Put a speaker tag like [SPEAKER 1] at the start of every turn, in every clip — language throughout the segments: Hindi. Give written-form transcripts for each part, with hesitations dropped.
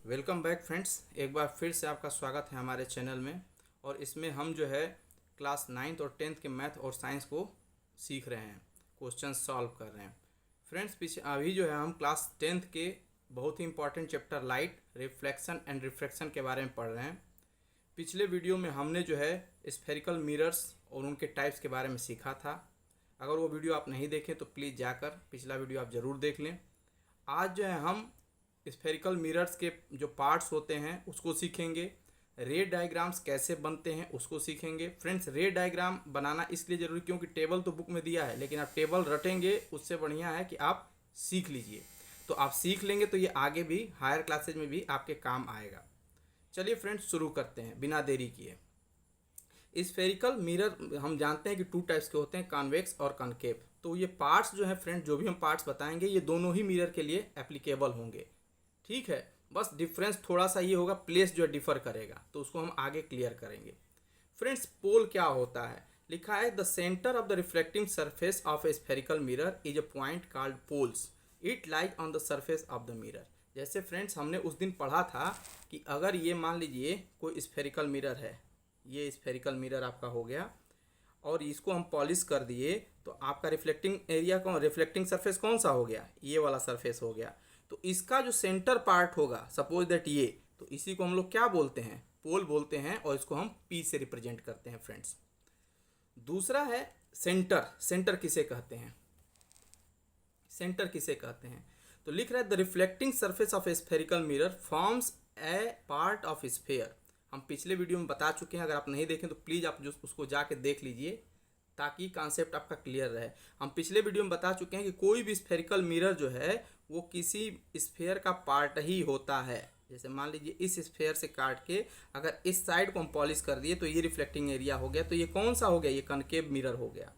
[SPEAKER 1] Welcome back friends. एक बार फिर से आपका स्वागत है हमारे चैनल में। और इसमें हम जो है क्लास 9th और 10th के मैथ और साइंस को सीख रहे हैं, क्वेश्चन सॉल्व कर रहे हैं। फ्रेंड्स पीछे अभी जो है हम क्लास 10th के बहुत ही important chapter light, reflection and refraction के बारे में पढ़ रहे हैं। पिछले वीडियो में हमने जो है स्फेरिकल मिरर्स और उनके टाइप्स के बारे में सीखा था। अगर वो वीडियो आप नहीं देखें तो प्लीज़ जाकर पिछला वीडियो आप ज़रूर देख लें। आज जो है हम स्फेरिकल मिरर्स के जो पार्ट्स होते हैं उसको सीखेंगे। रे डायग्राम्स कैसे बनते हैं उसको सीखेंगे। फ्रेंड्स, रे डायग्राम बनाना इसलिए ज़रूरी क्योंकि टेबल तो बुक में दिया है, लेकिन आप टेबल रटेंगे उससे बढ़िया है कि आप सीख लीजिए। तो आप सीख लेंगे तो ये आगे भी हायर क्लासेज में भी आपके काम आएगा। चलिए फ्रेंड्स, शुरू करते हैं बिना देरी किए। स्फेरिकल मिरर हम जानते हैं कि टू टाइप्स के होते हैं, कॉन्वेक्स और कॉनकेव। तो ये पार्ट्स जो है फ्रेंड्स, जो भी हम पार्ट्स बताएंगे ये दोनों ही मिरर के लिए एप्लीकेबल होंगे। ठीक है, बस डिफरेंस थोड़ा सा ये होगा, प्लेस जो डिफर करेगा, तो उसको हम आगे क्लियर करेंगे। फ्रेंड्स, पोल क्या होता है? लिखा है the centre of the reflecting surface of a spherical mirror is a point called poles. It lies on the surface of the mirror. जैसे फ्रेंड्स हमने उस दिन पढ़ा था कि अगर ये मान लीजिए कोई स्फेरिकल मिरर है, ये स्फेरिकल मिरर आपका हो गया और इसको हम पॉलिश कर दिए तो आपका रिफ्लेक्टिंग एरिया कौन, रिफ्लेक्टिंग सरफेस कौन सा हो गया? ये वाला सरफेस हो गया। तो इसका जो सेंटर पार्ट होगा, सपोज दैट ये, तो इसी को हम लोग क्या बोलते हैं? पोल बोलते हैं, और इसको हम पी से रिप्रेजेंट करते हैं फ्रेंड्स। दूसरा है सेंटर। सेंटर किसे कहते हैं? सेंटर किसे कहते हैं? तो लिख रहा है the reflecting surface of a spherical mirror forms a part of sphere. हम पिछले वीडियो में बता चुके हैं, अगर आप नहीं देखें तो प्लीज़ आप जो उसको जाके देख लीजिए ताकि कॉन्सेप्ट आपका क्लियर रहे। हम पिछले वीडियो में बता चुके हैं कि कोई भी स्फेरिकल मिरर जो है वो किसी स्फेयर का पार्ट ही होता है। जैसे मान लीजिए इस स्फेयर से काट के अगर इस साइड को हम पॉलिश कर दिए तो ये रिफ्लेक्टिंग एरिया हो गया, तो ये कौन सा हो गया? ये कनकेव मिरर हो गया।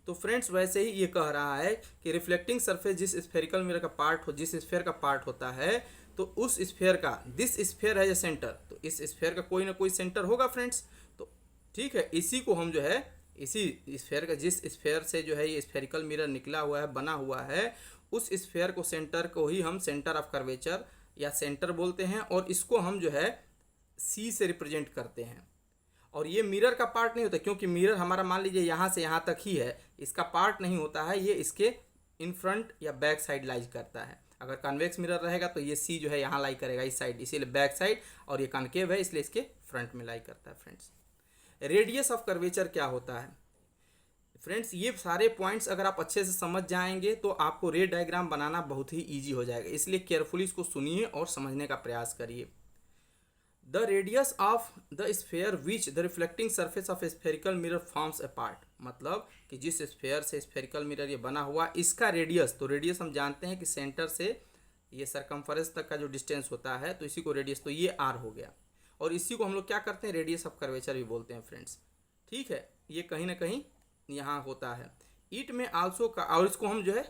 [SPEAKER 1] तो फ्रेंड्स वैसे ही ये कह रहा है कि रिफ्लेक्टिंग सरफेस जिस स्फेरिकल मिरर का पार्ट हो, जिस स्फेयर का पार्ट होता है, तो उस स्फेयर का, दिस स्फेयर है सेंटर, तो इस स्फेयर का कोई ना कोई सेंटर होगा फ्रेंड्स। तो ठीक है, इसी को हम जो है, इसी स्फेयर का, जिस स्फेयर से जो है ये स्फेरिकल मिरर निकला हुआ है, बना हुआ है, उस स्फेयर को, सेंटर को ही हम सेंटर ऑफ कर्वेचर या सेंटर बोलते हैं, और इसको हम जो है सी से रिप्रेजेंट करते हैं। और ये मिरर का पार्ट नहीं होता, क्योंकि मिरर हमारा मान लीजिए यहाँ से यहाँ तक ही है, इसका पार्ट नहीं होता है, ये इसके इन फ्रंट या बैक साइड लाइज करता है। अगर कन्वेक्स मिरर रहेगा तो ये सी जो है यहाँ लाई करेगा इस साइड, इसीलिए बैक साइड, और ये कॉनकेव है इसलिए इसके फ्रंट में लाई करता है फ्रेंड्स। रेडियस ऑफ कर्वेचर क्या होता है? फ्रेंड्स, ये सारे पॉइंट्स अगर आप अच्छे से समझ जाएंगे तो आपको रे डायग्राम बनाना बहुत ही ईजी हो जाएगा, इसलिए केयरफुली इसको सुनिए और समझने का प्रयास करिए। The radius of the sphere which the reflecting surface of spherical mirror forms a part. मतलब कि जिस स्फेयर से स्फेरिकल मिरर ये बना हुआ, इसका रेडियस, तो रेडियस हम जानते हैं कि सेंटर से ये सरकमफरेंस तक का जो डिस्टेंस होता है, तो इसी को रेडियस, तो ये आर हो गया, और इसी को हम लोग क्या करते हैं? रेडियस ऑफ कर्वेचर भी बोलते हैं फ्रेंड्स। ठीक है, ये कहीं ना कहीं यहाँ होता है। इट में आल्सो का, और इसको हम जो है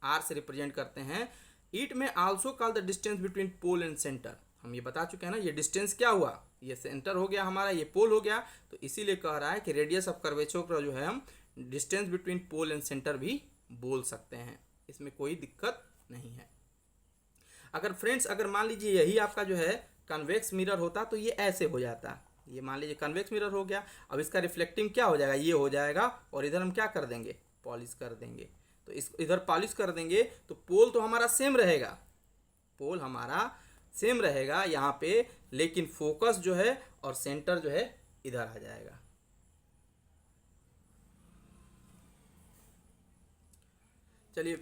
[SPEAKER 1] आर से रिप्रेजेंट करते हैं। It may also call the distance between pole and centre. हम ये बता चुके हैं ना, ये डिस्टेंस क्या हुआ? ये सेंटर हो गया हमारा, ये पोल हो गया, तो इसीलिए कह रहा है कि रेडियस ऑफ कर्वेचर का जो है हम distance between pole and centre भी बोल सकते हैं, इसमें कोई दिक्कत नहीं है। अगर फ्रेंड्स, अगर मान लीजिए यही आपका जो है कन्वेक्स मिरर होता तो ये ऐसे हो जाता। ये मान लीजिए कन्वेक्स मिरर हो गया, अब इसका रिफ्लेक्टिंग क्या हो जाएगा? ये हो जाएगा, और इधर हम क्या कर देंगे? पॉलिश कर देंगे। तो इस इधर पॉलिश कर देंगे तो पोल तो हमारा सेम रहेगा, पोल हमारा सेम रहेगा यहाँ पे, लेकिन फोकस जो है और सेंटर जो है इधर आ जाएगा। चलिए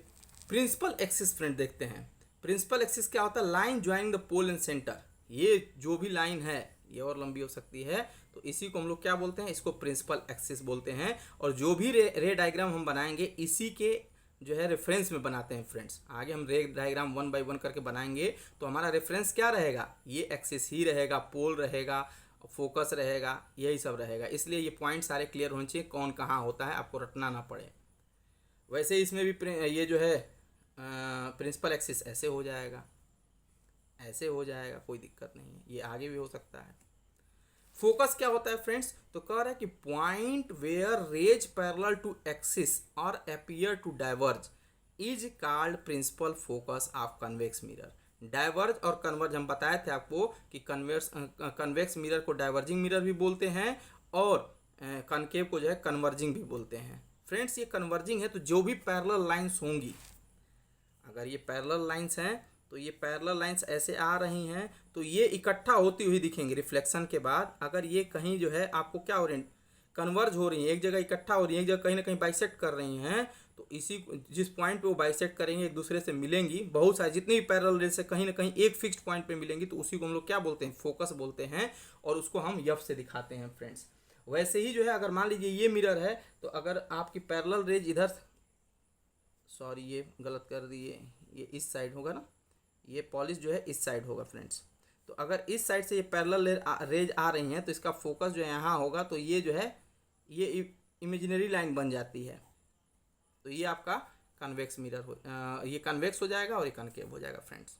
[SPEAKER 1] प्रिंसिपल एक्सिस फ्रेंड देखते हैं। प्रिंसिपल एक्सिस क्या होता है? Line joining the pole and centre. ये जो भी लाइन है, ये और लंबी हो सकती है, तो इसी को हम लोग क्या बोलते हैं? इसको प्रिंसिपल एक्सिस बोलते हैं। और जो भी रे डायग्राम हम बनाएंगे इसी के जो है रेफरेंस में बनाते हैं फ्रेंड्स। आगे हम रे डायग्राम 1 बाय 1 करके बनाएंगे तो हमारा रेफरेंस क्या रहेगा? ये एक्सिस ही रहेगा, पोल रहेगा, फोकस रहेगा, यही सब रहेगा। इसलिए ये पॉइंट सारे क्लियर होने चाहिए, कौन कहाँ होता है, आपको रटना ना पड़े। वैसे इसमें भी ये जो है प्रिंसिपल एक्सिस ऐसे हो जाएगा, ऐसे हो जाएगा, कोई दिक्कत नहीं है, ये आगे भी हो सकता है। फोकस क्या होता है फ्रेंड्स? तो कह रहा है कि point where rays parallel to axis और appear to diverge is called principal focus of convex mirror. Diverge और कन्वर्ज हम बताए थे आपको कि कन्वेक्स मिरर को डाइवर्जिंग मिरर भी बोलते हैं और कनकेव को जो है कन्वर्जिंग भी बोलते हैं। फ्रेंड्स, ये कन्वर्जिंग है तो जो भी पैरेलल लाइंस होंगी, अगर ये पैरेलल लाइंस हैं तो ये पैरेलल लाइंस ऐसे आ रही हैं तो ये इकट्ठा होती हुई दिखेंगी रिफ्लेक्शन के बाद। अगर ये कहीं जो है आपको क्या हो रही है, कन्वर्ज हो रही है, एक जगह इकट्ठा हो रही है, एक जगह कहीं ना कहीं बाइसेक्ट कर रही हैं, तो इसी जिस पॉइंट पे वो बाइसेक्ट करेंगे एक दूसरे से मिलेंगी, बहुत सारी जितनी भी पैरेलल रेज से कहीं ना कहीं एक फिक्स्ड पॉइंट पे मिलेंगी, तो उसी को हम लोग क्या बोलते हैं, फोकस बोलते हैं, और उसको हम एफ से दिखाते हैं फ्रेंड्स। वैसे ही जो है अगर मान लीजिए ये मिरर है तो अगर आपकी पैरेलल रेज इधर, सॉरी ये गलत कर दिए, ये इस साइड होगा ना, ये पॉलिश जो है इस साइड होगा फ्रेंड्स। तो अगर इस साइड से ये पैरेलल रेज आ रही हैं तो इसका फोकस जो है यहाँ होगा, तो ये जो है ये इमेजिनरी लाइन बन जाती है, तो ये आपका कन्वेक्स मिरर हो, ये कन्वेक्स हो जाएगा और ये कनकेव हो जाएगा फ्रेंड्स।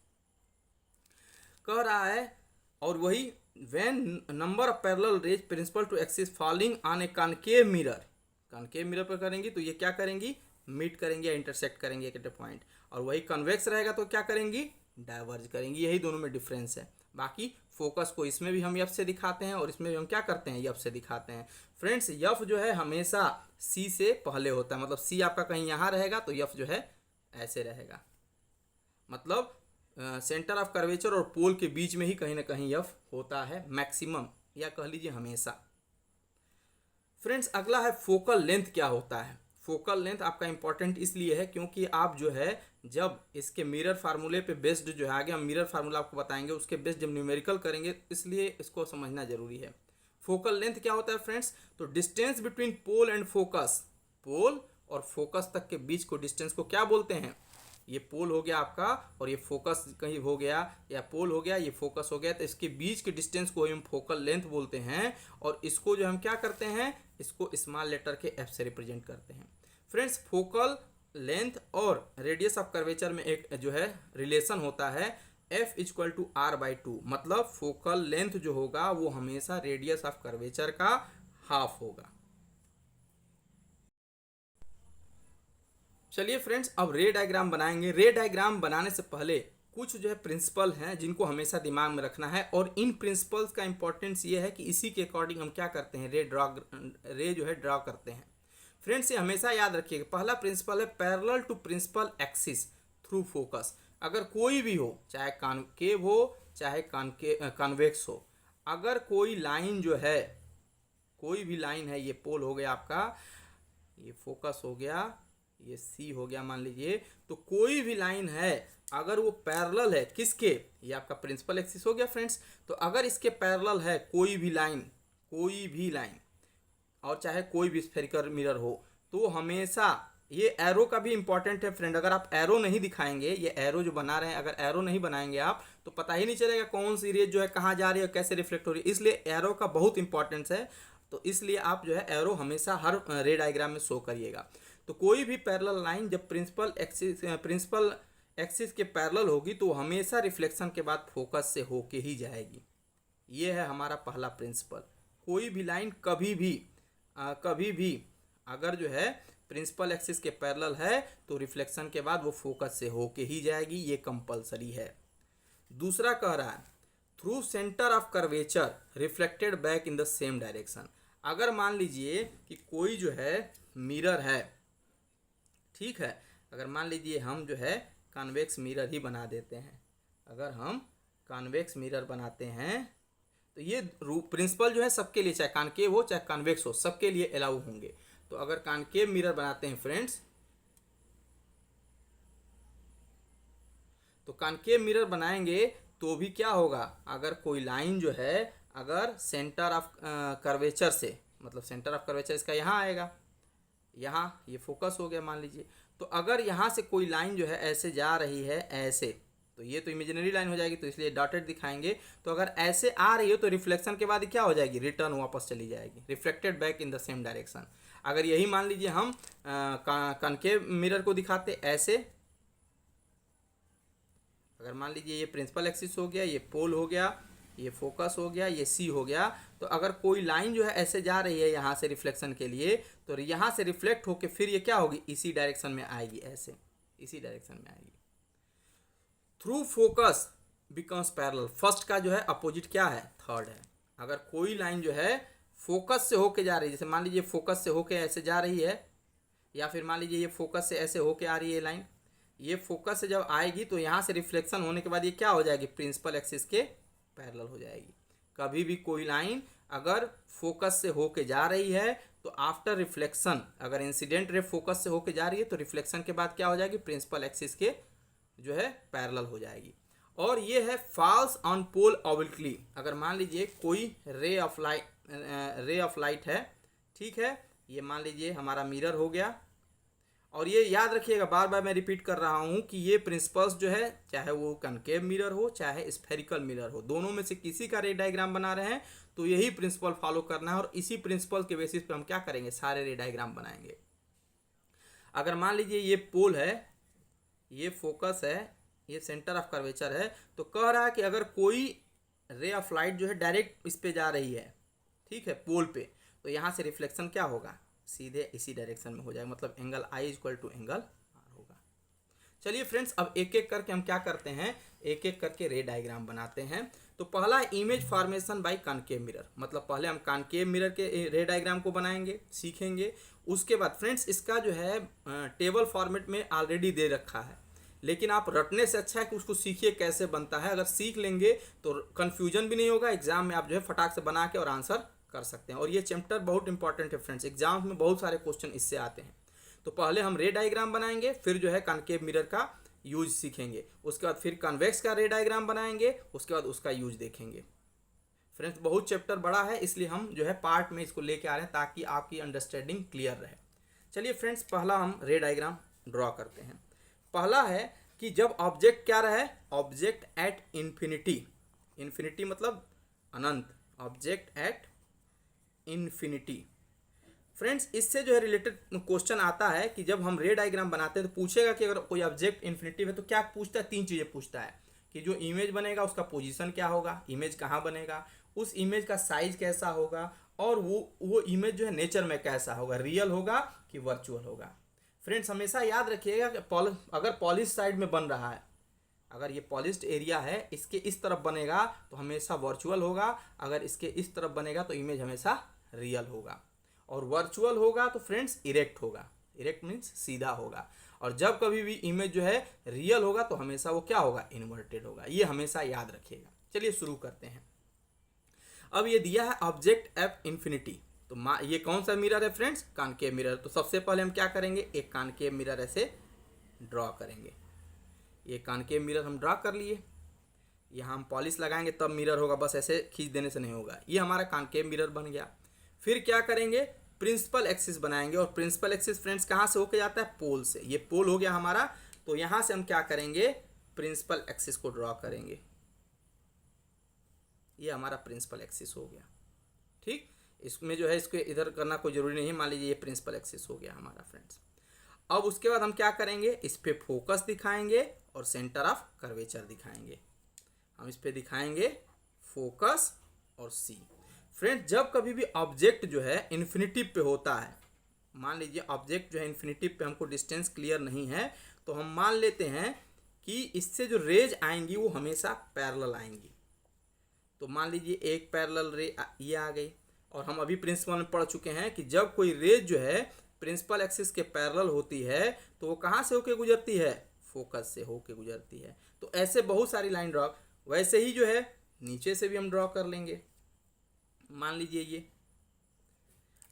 [SPEAKER 1] कह रहा है और वही when number of parallel rays principal to axis falling on a concave mirror पर करेंगी तो ये क्या करेंगी, मीट करेंगे या इंटरसेक्ट करेंगे एक पॉइंट, और वही कन्वेक्स रहेगा तो क्या करेंगी, डाइवर्ज करेंगी। यही दोनों में डिफरेंस है। बाकी फोकस को इसमें भी हम एफ से दिखाते हैं और इसमें भी हम क्या करते हैं, एफ से दिखाते हैं फ्रेंड्स। एफ जो है हमेशा सी से पहले होता है, मतलब सी आपका कहीं यहाँ रहेगा तो एफ जो है ऐसे रहेगा, मतलब सेंटर ऑफ कर्वेचर और पोल के बीच में ही कहीं ना कहीं एफ होता है मैक्सिमम, या कह लीजिए हमेशा। फ्रेंड्स, अगला है फोकल लेंथ क्या होता है। फोकल लेंथ आपका इंपॉर्टेंट इसलिए है क्योंकि आप जो है जब इसके मिरर फार्मूले पे बेस्ड जो है, आगे हम मिरर फार्मूला आपको बताएंगे, उसके बेस्ड जब न्यूमेरिकल करेंगे, इसलिए इसको समझना जरूरी है। फोकल लेंथ क्या होता है फ्रेंड्स, तो distance between pole and focus, pole और फोकस तक के बीच को डिस्टेंस को क्या बोलते हैं, ये पोल हो गया आपका और ये फोकस कहीं हो गया, या पोल हो गया ये फोकस हो गया, तो इसके बीच के डिस्टेंस को हम फोकल लेंथ बोलते हैं। और इसको जो हम क्या करते हैं, इसको स्मॉल लेटर के एफ से रिप्रेजेंट करते हैं। फ्रेंड्स, फोकल लेंथ और रेडियस ऑफ कर्वेचर में एक जो है रिलेशन होता है F equal to R by two, मतलब फोकल लेंथ जो होगा वो हमेशा रेडियस ऑफ कर्वेचर का हाफ होगा। चलिए फ्रेंड्स, अब रे डायग्राम बनाएंगे। रे डायग्राम बनाने से पहले कुछ जो है प्रिंसिपल हैं जिनको हमेशा दिमाग में रखना है, और इन प्रिंसिपल्स का इंपॉर्टेंस ये है कि इसी के अकॉर्डिंग हम क्या करते हैं, रे जो है ड्रॉ करते हैं। फ्रेंड्स, ये हमेशा याद रखिएगा, पहला प्रिंसिपल है parallel to principal axis through focus. अगर कोई भी हो, चाहे कॉनकेव हो चाहे कॉन्वेक्स हो, अगर कोई लाइन जो है, कोई भी लाइन है, ये पोल हो गया आपका, ये फोकस हो गया, ये सी हो गया मान लीजिए, तो कोई भी लाइन है अगर वो पैरेलल है किसके, ये आपका प्रिंसिपल एक्सिस हो गया फ्रेंड्स। तो अगर इसके पैरेलल है कोई भी लाइन और चाहे कोई भी स्फेरिकल मिरर हो, तो हमेशा ये एरो का भी इंपॉर्टेंट है फ्रेंड। अगर आप एरो नहीं दिखाएंगे, ये एरो जो बना रहे हैं, अगर एरो नहीं बनाएंगे आप तो पता ही नहीं चलेगा कौन सी रेज जो है कहाँ जा रही है, कैसे रिफ्लेक्ट हो रही है, इसलिए एरो का बहुत इंपॉर्टेंस है। तो इसलिए आप जो है एरो हमेशा हर रे डायग्राम में शो करिएगा। तो कोई भी पैरेलल लाइन जब प्रिंसिपल एक्सिस के पैरेलल होगी तो हमेशा रिफ्लेक्शन के बाद फोकस से होके ही जाएगी। ये है हमारा पहला प्रिंसिपल। कोई भी लाइन कभी भी अगर जो है प्रिंसिपल एक्सिस के पैरेलल है तो रिफ्लेक्शन के बाद वो फोकस से होके ही जाएगी, ये कंपलसरी है। दूसरा कह रहा है through centre of curvature reflected back in the same direction. अगर मान लीजिए कि कोई जो है मिरर है, ठीक है, अगर मान लीजिए हम जो है कॉन्वेक्स मिरर ही बना देते हैं, अगर हम कॉन्वेक्स मिरर बनाते हैं तो ये प्रिंसिपल जो है सबके लिए, चाहे कॉनकेव हो चाहे कॉन्वेक्स हो, सबके लिए अलाउ होंगे। तो अगर कॉनकेव मिरर बनाते हैं फ्रेंड्स, तो कॉनकेव मिरर बनाएंगे तो भी क्या होगा, अगर कोई लाइन जो है अगर सेंटर ऑफ कर्वेचर से, मतलब सेंटर ऑफ कर्वेचर इसका यहाँ आएगा, यहाँ ये फोकस हो गया मान लीजिए, तो अगर यहाँ से कोई लाइन जो है ऐसे जा रही है ऐसे, तो ये तो इमेजिनरी लाइन हो जाएगी, तो इसलिए डॉटेड दिखाएंगे। तो अगर ऐसे आ रही हो तो रिफ्लेक्शन के बाद क्या हो जाएगी, रिटर्न वापस चली जाएगी, reflected back in the same direction. अगर यही मान लीजिए हम कॉनकेव मिरर को दिखाते ऐसे, अगर मान लीजिए ये प्रिंसिपल एक्सिस हो गया, ये पोल हो गया, ये फोकस हो गया, ये सी हो गया, तो अगर कोई लाइन जो है ऐसे जा रही है यहाँ से रिफ्लेक्शन के लिए, तो यहाँ से रिफ्लेक्ट होके फिर ये क्या होगी, इसी डायरेक्शन में आएगी, ऐसे इसी डायरेक्शन में आएगी। Through focus becomes parallel. First का जो है अपोजिट क्या है, थर्ड है। अगर कोई लाइन जो है फोकस से होके जा रही है, जैसे मान लीजिए फोकस से होके ऐसे जा रही है, या फिर मान लीजिए ये फोकस से ऐसे होके आ रही है लाइन, ये फोकस से जब आएगी तो यहाँ से रिफ्लेक्शन होने के बाद ये क्या हो जाएगी, प्रिंसिपल एक्सिस के पैरेलल हो जाएगी। कभी भी कोई लाइन अगर फोकस से होके जा रही है तो आफ्टर रिफ्लेक्शन, अगर इंसिडेंट रे फोकस से होके जा रही है तो रिफ्लेक्शन के बाद क्या हो जाएगी, प्रिंसिपल एक्सिस के जो है पैरेलल हो जाएगी। और ये है फॉल्स ऑन पोल ऑब्लिकली। अगर मान लीजिए कोई रे ऑफ लाइट है, ठीक है, ये मान लीजिए हमारा मिरर हो गया, और ये याद रखिएगा, बार बार मैं रिपीट कर रहा हूँ कि ये प्रिंसिपल्स जो है, चाहे वो कनकेव मिरर हो चाहे स्फेरिकल मिरर हो, दोनों में से किसी का रे डायग्राम बना रहे हैं तो यही प्रिंसिपल फॉलो करना है, और इसी प्रिंसिपल के बेसिस पे हम क्या करेंगे, सारे रे डायग्राम बनाएंगे। अगर मान लीजिए ये पोल है, ये फोकस है, ये सेंटर ऑफ कर्वेचर है, तो कह रहा है कि अगर कोई रे ऑफ लाइट जो है डायरेक्ट इस पे जा रही है, ठीक है, पोल पे, तो यहाँ से रिफ्लेक्शन क्या होगा, सीधे इसी डायरेक्शन में हो जाएगा, मतलब angle I equal to angle R होगा। चलिए फ्रेंड्स, अब एक एक करके हम क्या करते हैं, एक एक करके रे डायग्राम बनाते हैं। तो पहला image formation by concave mirror, मतलब पहले हम कॉनकेव मिरर के रे डायग्राम को बनाएंगे, सीखेंगे। उसके बाद फ्रेंड्स इसका जो है टेबल फॉर्मेट में ऑलरेडी दे रखा है, लेकिन आप रटने से अच्छा है कि उसको सीखिए कैसे बनता है। अगर सीख लेंगे तो कन्फ्यूजन भी नहीं होगा, एग्जाम में आप जो है फटाक से बना के और आंसर कर सकते हैं। और ये चैप्टर बहुत इंपॉर्टेंट है फ्रेंड्स, एग्जाम में बहुत सारे क्वेश्चन इससे आते हैं। तो पहले हम रे डायग्राम बनाएंगे, फिर जो है कॉनकेव मिरर का यूज सीखेंगे, उसके बाद फिर कन्वेक्स का रे डायग्राम बनाएंगे, उसके बाद उसका यूज देखेंगे। फ्रेंड्स बहुत चैप्टर बड़ा है, इसलिए हम जो है पार्ट में इसको लेके आ रहे हैं ताकि आपकी अंडरस्टैंडिंग क्लियर रहे। चलिए फ्रेंड्स, पहला हम रे डायग्राम ड्रॉ करते हैं। पहला है कि जब ऑब्जेक्ट क्या रहे, ऑब्जेक्ट एट इन्फिनिटी, इन्फिनिटी मतलब अनंत, ऑब्जेक्ट एट इन्फिनिटी। फ्रेंड्स इससे जो है रिलेटेड क्वेश्चन आता है कि जब हम रे डायग्राम बनाते हैं तो पूछेगा कि अगर कोई ऑब्जेक्ट इन्फिनिटिव है तो क्या पूछता है, तीन चीज़ें पूछता है कि जो इमेज बनेगा उसका पोजीशन क्या होगा, इमेज कहाँ बनेगा, उस इमेज का साइज कैसा होगा, और वो इमेज जो है नेचर में कैसा होगा, रियल होगा कि वर्चुअल होगा। फ्रेंड्स हमेशा याद रखिएगा कि अगर पॉलिश साइड में बन रहा है, अगर ये पॉलिश्ड एरिया है, इसके इस तरफ बनेगा तो हमेशा वर्चुअल होगा, अगर इसके इस तरफ बनेगा तो इमेज हमेशा रियल होगा, और वर्चुअल होगा तो फ्रेंड्स इरेक्ट होगा, इरेक्ट मीन्स सीधा होगा, और जब कभी भी इमेज जो है रियल होगा तो हमेशा वो क्या होगा, इन्वर्टेड होगा। ये हमेशा याद रखिएगा। चलिए शुरू करते हैं। अब ये दिया है ऑब्जेक्ट एट इन्फिनिटी, तो ये कौन सा मिरर है फ्रेंड्स, कॉनकेव मिरर। तो सबसे पहले हम क्या करेंगे, एक कॉनकेव मिरर ऐसे ड्रॉ करेंगे। ये कॉनकेव मिरर हम ड्रॉ कर लिए, यहाँ हम पॉलिश लगाएंगे तब मिरर होगा, बस ऐसे खींच देने से नहीं होगा। ये हमारा कॉनकेव मिरर बन गया। फिर क्या करेंगे, प्रिंसिपल एक्सिस बनाएंगे, और प्रिंसिपल एक्सिस फ्रेंड्स कहाँ से होके जाता है, पोल से। ये पोल हो गया हमारा, तो यहाँ से हम क्या करेंगे, प्रिंसिपल एक्सिस को ड्रॉ करेंगे। ये हमारा प्रिंसिपल एक्सिस हो गया, ठीक। इसमें जो है इसको इधर करना कोई जरूरी नहीं है, मान लीजिए ये प्रिंसिपल एक्सिस हो गया हमारा फ्रेंड्स। अब उसके बाद हम क्या करेंगे, इस पे फोकस दिखाएंगे और सेंटर ऑफ कर्वेचर दिखाएंगे। हम इस पे दिखाएंगे फोकस और सी। फ्रेंड्स जब कभी भी ऑब्जेक्ट जो है इन्फिनिटिव पे होता है, मान लीजिए ऑब्जेक्ट जो है इन्फिनिटिव पे, हमको डिस्टेंस क्लियर नहीं है, तो हम मान लेते हैं कि इससे जो रेज आएंगी वो हमेशा पैरेलल आएंगी। तो मान लीजिए एक पैरेलल रे ये आ गई, और हम अभी प्रिंसिपल में पढ़ चुके हैं कि जब कोई रेज जो है प्रिंसिपल एक्सिस के पैरेलल होती है तो वो कहाँ से होके गुजरती है, फोकस से होके गुजरती है। तो ऐसे बहुत सारी लाइन ड्रॉ, वैसे ही जो है नीचे से भी हम ड्रॉ कर लेंगे। मान लीजिए ये,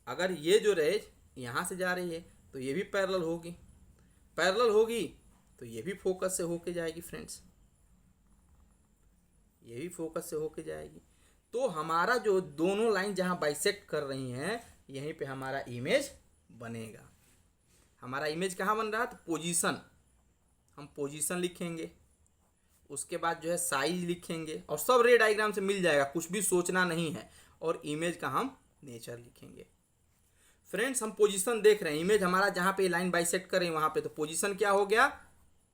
[SPEAKER 1] अगर ये जो रेज यहाँ से जा रही है तो ये भी पैरेलल होगी, पैरेलल होगी तो ये भी फोकस से होके जाएगी फ्रेंड्स, ये भी फोकस से होके जाएगी। तो हमारा जो दोनों लाइन जहाँ बाइसेक्ट कर रही हैं यहीं पे हमारा इमेज बनेगा। हमारा इमेज कहाँ बन रहा है, तो पोजीशन, हम पोजीशन लिखेंगे, उसके बाद जो है साइज लिखेंगे, और सब रे डायग्राम से मिल जाएगा, कुछ भी सोचना नहीं है। और इमेज का हम नेचर लिखेंगे। फ्रेंड्स हम पोजीशन देख रहे हैं, इमेज हमारा जहाँ पे लाइन बाइसेक्ट कर रही है वहाँ पे, तो पोजीशन क्या हो गया,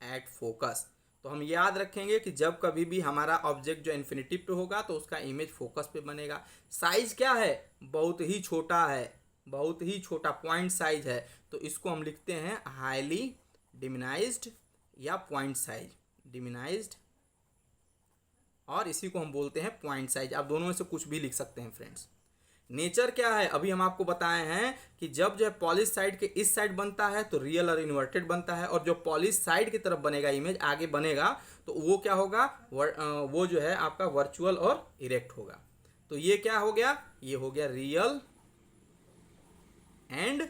[SPEAKER 1] एट फोकस। तो हम याद रखेंगे कि जब कभी भी हमारा ऑब्जेक्ट जो इन्फिनिटिव पे होगा तो उसका इमेज फोकस पे बनेगा। साइज क्या है, बहुत ही छोटा है, बहुत ही छोटा पॉइंट साइज है, तो इसको हम लिखते हैं हाईली डिमिनाइज्ड या पॉइंट साइज, डिमिनाइज्ड और इसी को हम बोलते हैं पॉइंट साइज। आप दोनों में से कुछ भी लिख सकते हैं फ्रेंड्स। नेचर क्या है, अभी हम आपको बताए हैं कि जब जो है पॉलिश साइड के इस साइड बनता है तो रियल और इन्वर्टेड बनता है, और जो पॉलिश साइड की तरफ बनेगा, इमेज आगे बनेगा, तो वो क्या होगा, वो जो है आपका वर्चुअल और इरेक्ट होगा। तो ये क्या हो गया, ये हो गया रियल एंड